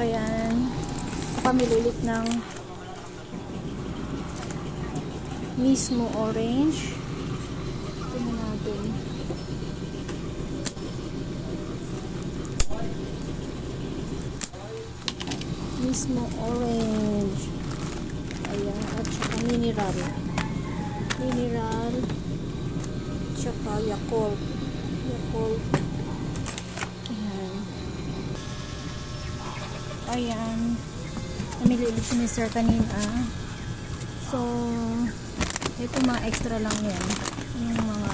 Ayan. Pamili ulit ng mismo orange. Tingnan natin. Mismo orange. Ayan. At saka mineral. Mineral. Tsaka Yakult. Yakult. Ayan. Ayan. Namili ulit si Mr. kanina. So, ito mga extra lang yan. Yung mga,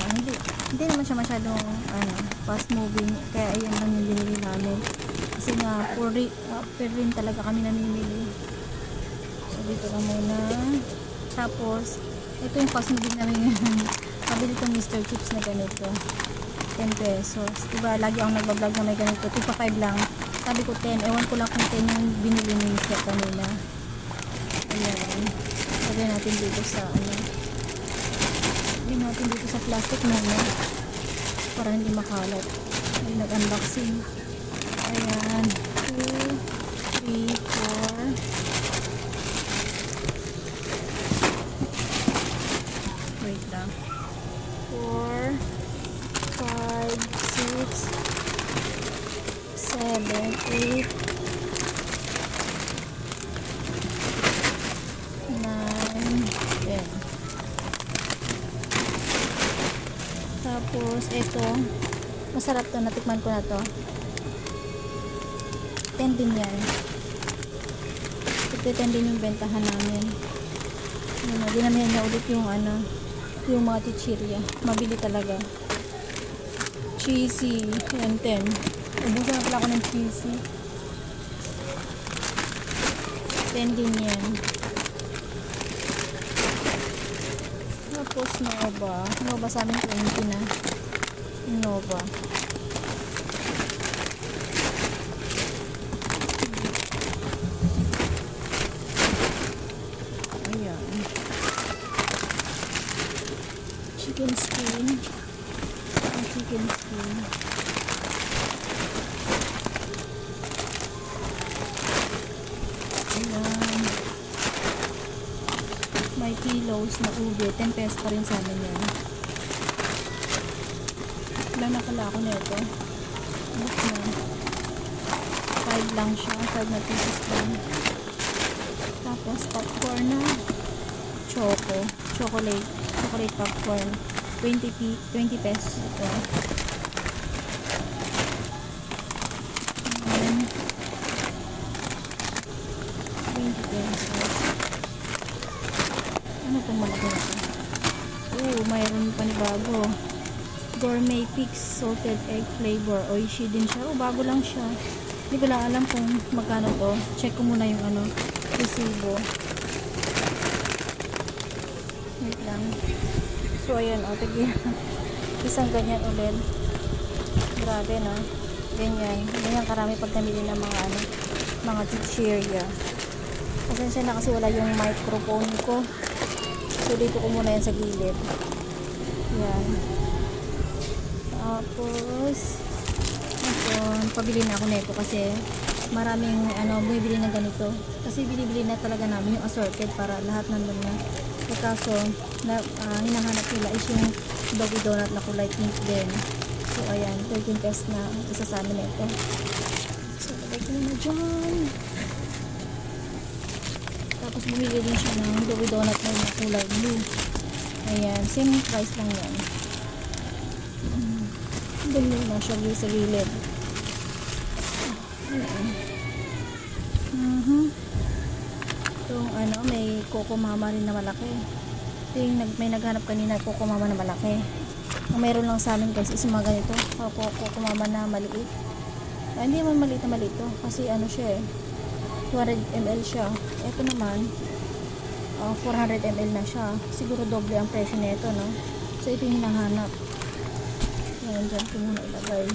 hindi naman siya masyadong, fast moving. Kaya ayan lang yung binili namin. Kasi nga, per rin talaga kami namimili. So, dito ka muna. Tapos, ito yung fast moving namin ngayon. Pabili itong Mr. Chips na ganito. 10 pesos. Diba, lagi akong nagbablog na may ganito. Tipa 5 lang. Sabi ko 10. Ewan ko lang kung 10 yung binili ni Mr. kanina. Ayan. Lagyan natin dito sa, lagyan natin dito sa plastic muna. Para hindi makalat. Ay, nag-unboxing. Ayan. 2, 3, 4. Wait lang. 4, 5, 6, 7, 8, 9, 10. Tapos, ito. Masarap to. Natikman ko na to. 10 din yan. Ito 10 din yung bentahan namin. Dinamihan niya ulit yung yung mga chichirya. Mabili talaga. Cheesy. Yan 10. Ubusan na pala ako ng cheesy. 10 din yan. Tapos Nova. Nova sa amin 20 na. Nova. Ayan. Chicken skin. Chicken skin. Ayan. May kilos na ube. 10 pesos pa rin sa amin yan. Ilan na pala ako nito? Book na. 5 lang siya. 5 na pieces lang. Tapos popcorn na chocolate popcorn 20 pesos ito. And 20 pesos. Ano pong malaki ito? Mayroon pa ni bago. Gourmet Pix salted egg flavor. Oishi din siya. Bago lang siya. Hindi ko lang alam kung magkano to. Check ko muna yung resibo. Wait lang. So, ayan, tignan. Isang ganyan ulit. Grabe, no? Ganyan. Ganyan karami pag namili ng mga chichirya. Pasensya na kasi wala yung microphone ko. So, dito ko muna yan sa gilid. Yan. Tapos, pabili na ako nito kasi maraming bumibili na ganito. Kasi binibili na talaga namin yung assorted para lahat nandun na. Kaso, hinahanap nila is yung doggy donut na kulay pink din. So, ayan, 13 pesos na isa sa amin ito. So, lagay ko na dyan. Tapos, bumili din siya ng doggy donut na kulay blue. Ayan, same price lang yan. Dali na siya sa gilid. Ayan. Itong may Coco Mama rin na malaki. Ito yung may naghanap kanina Coco Mama na malaki. Ang meron lang sa amin guys is mga ganito. Coco Mama na maliit. Hindi naman maliit na maliit to. Kasi siya 200 ml siya. Ito naman 400 ml na siya. Siguro doble ang presyo nito, no? So ito yung hinahanap. Ayan, dyan ko muna ilagay.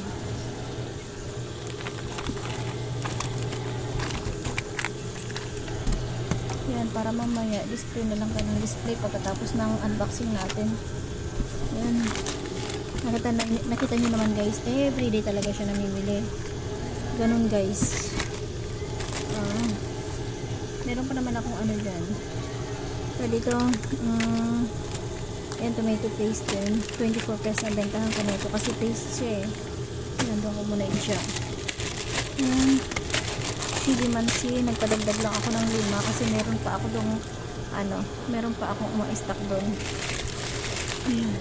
Yan, para mamaya display na lang kayo ng display pagkatapos ng unboxing natin. Yan. Nakita nyo naman guys, everyday talaga siya namimili. Ganun guys. Meron pa naman akong ano dyan. So dito, ayan, tomato paste din. 24 pesos na bentahan ko na ito kasi paste siya eh. Ayan, doon ko muna yun siya. Ayan, chili mansi. Nagpadagdag lang ako ng 5 kasi meron pa ako doon, meron pa akong uma-stock doon. Ayan.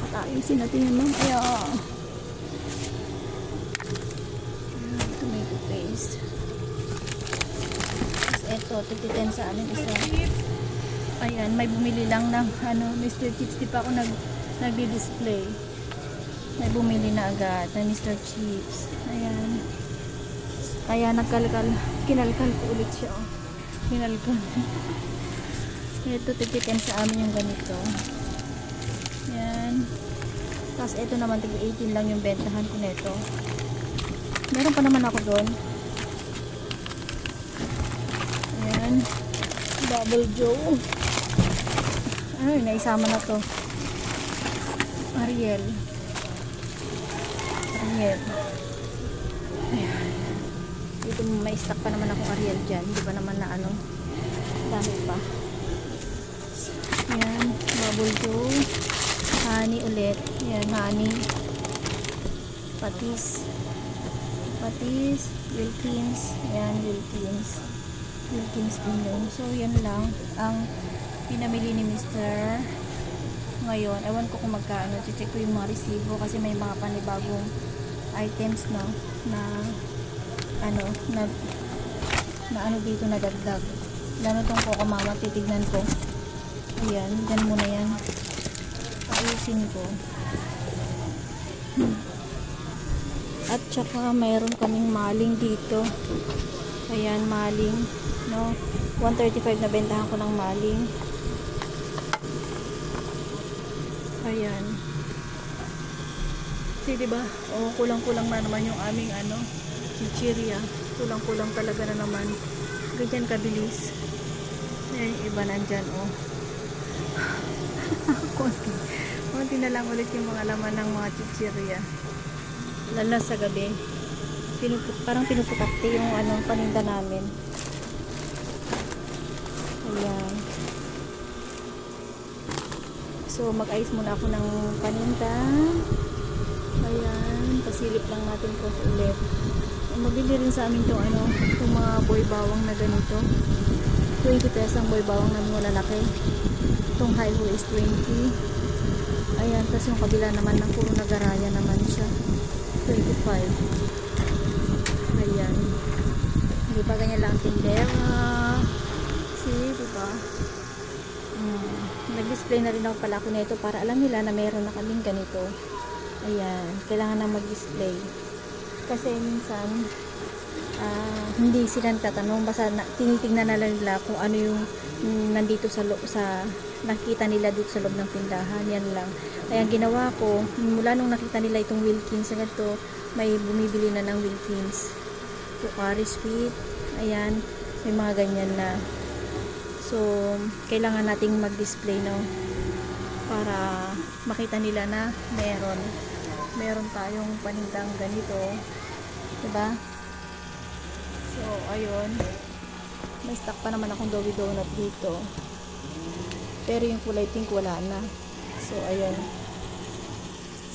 At ayusin natin yun, ma'am. Ayan. Tomato paste. Ito, 10 sa amin isa. Ayan, may bumili lang ng Mr. Chips. Di pa ako nagdi-display. May bumili na agad na Mr. Chips. Ayan. Kaya kinalkal ko ulit siya. Oh. Kinalkal. Ito, 10 sa amin yung ganito. Ayan. Tapos ito naman, 18 lang yung bentahan ko nito. Meron pa naman ako doon. Ayan. Bubble Joe. Ay, naisama na to. Ariel. Ayan. Dito may stock pa naman akong Ariel dyan. Hindi pa naman na dami pa. Ayan. Bubble Joe. Honey ulit. Ayan, honey. Patis. Wilkins. Ayan, Wilkins din yun. So, yan lang ang pinamili ni Mr. Ngayon. Ewan ko kung magkano. Check ko yung mga resibo kasi may mga panibagong items, no, na dito na dagdag. Lalo tong Coco Mama, titignan ko. Ayan, dyan muna yan. Ayusin ko. At saka mayroon kaming maling dito. Ayan, maling, no, 135 na bentahan ko ng maling. Ayan. Kasi diba, kulang-kulang na naman yung aming chichirya. Kulang-kulang talaga na naman. Ganyan kabilis. Ayan, iba nandyan, konti na lang ulit yung mga laman ng mga chichirya. Lalo sa gabi. Parang pinuputakti yung paninda namin. Ayan. So, mag-ayos muna ako ng paninda. Ayan. Pasilip lang natin ko ulit. Mabili rin sa amin itong mga boy bawang na ganito. 20 pesos ang boy bawang namin malalaki. Itong high ho is 20. Ayan. Tapos yung kabila naman ng puro nagaraya naman siya. 25. Ayan. Hindi pa ganyan lang tindera. See, diba? Nag-display na rin ako pala ako nito para alam nila na mayroon na kaming ganito. Ayan. Kailangan na mag-display. Kasi minsan, hindi sila nagtatanong. Basta tinitignan na nila kung ano yung nandito sa nakita nila dito sa loob ng tindahan. Yan lang. Kaya ang ginawa ko, mula nung nakita nila itong Wilkins, ito, may bumibili na ng Wilkins. Pocari Sweet. Ayan. May mga ganyan na. So, kailangan nating mag-display, no? Para makita nila na meron tayong panindang ganito. Diba? So, ayun. May stock pa naman akong Doughy Donut dito. Pero yung kulay pink wala na. So, ayun.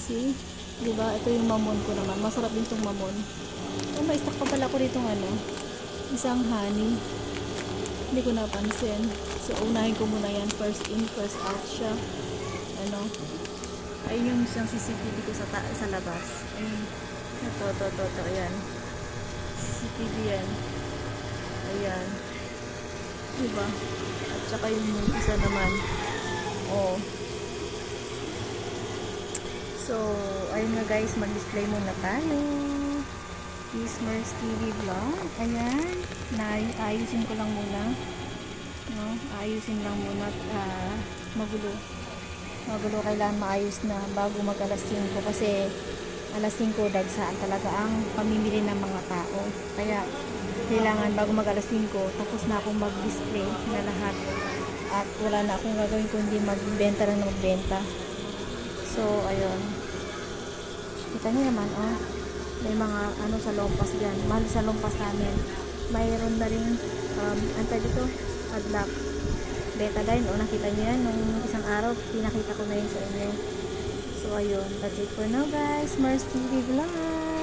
See? Diba? Ito yung mamon ko naman. Masarap din itong mamon. Oh, may stock pa pala ko dito isang honey. Hindi ko napansin. So, unahin ko muna yan. First in, first out siya. Ayun yung isang CCTV ko sa labas. Ayun. Ito. Ayan. CCTV yan. Ayan. Diba? At saka yung isa naman. Oh. So, ayun nga guys. Mag-display muna tayo. Kismers TV vlog. Ayan. Ayusin ko lang muna. No? Ayusin lang muna at magulo. Kailangan maayos na bago mag alas 5 kasi alas 5 dagsaan talaga ang pamimili ng mga tao. Kaya kailangan bago mag alas 5 tapos na akong mag-display na lahat. At wala na akong gagawin kundi magbenta na magbenta. So, ayun. Kita niyo naman, may mga sa lompas dyan. Mahal sa lompas namin. mayroon na rin antay dito, padlock betadine. O nakita nyo yan nung isang araw, pinakita ko na yun sa inyo. So ayun, that's it for now guys. Mars TV Vlog.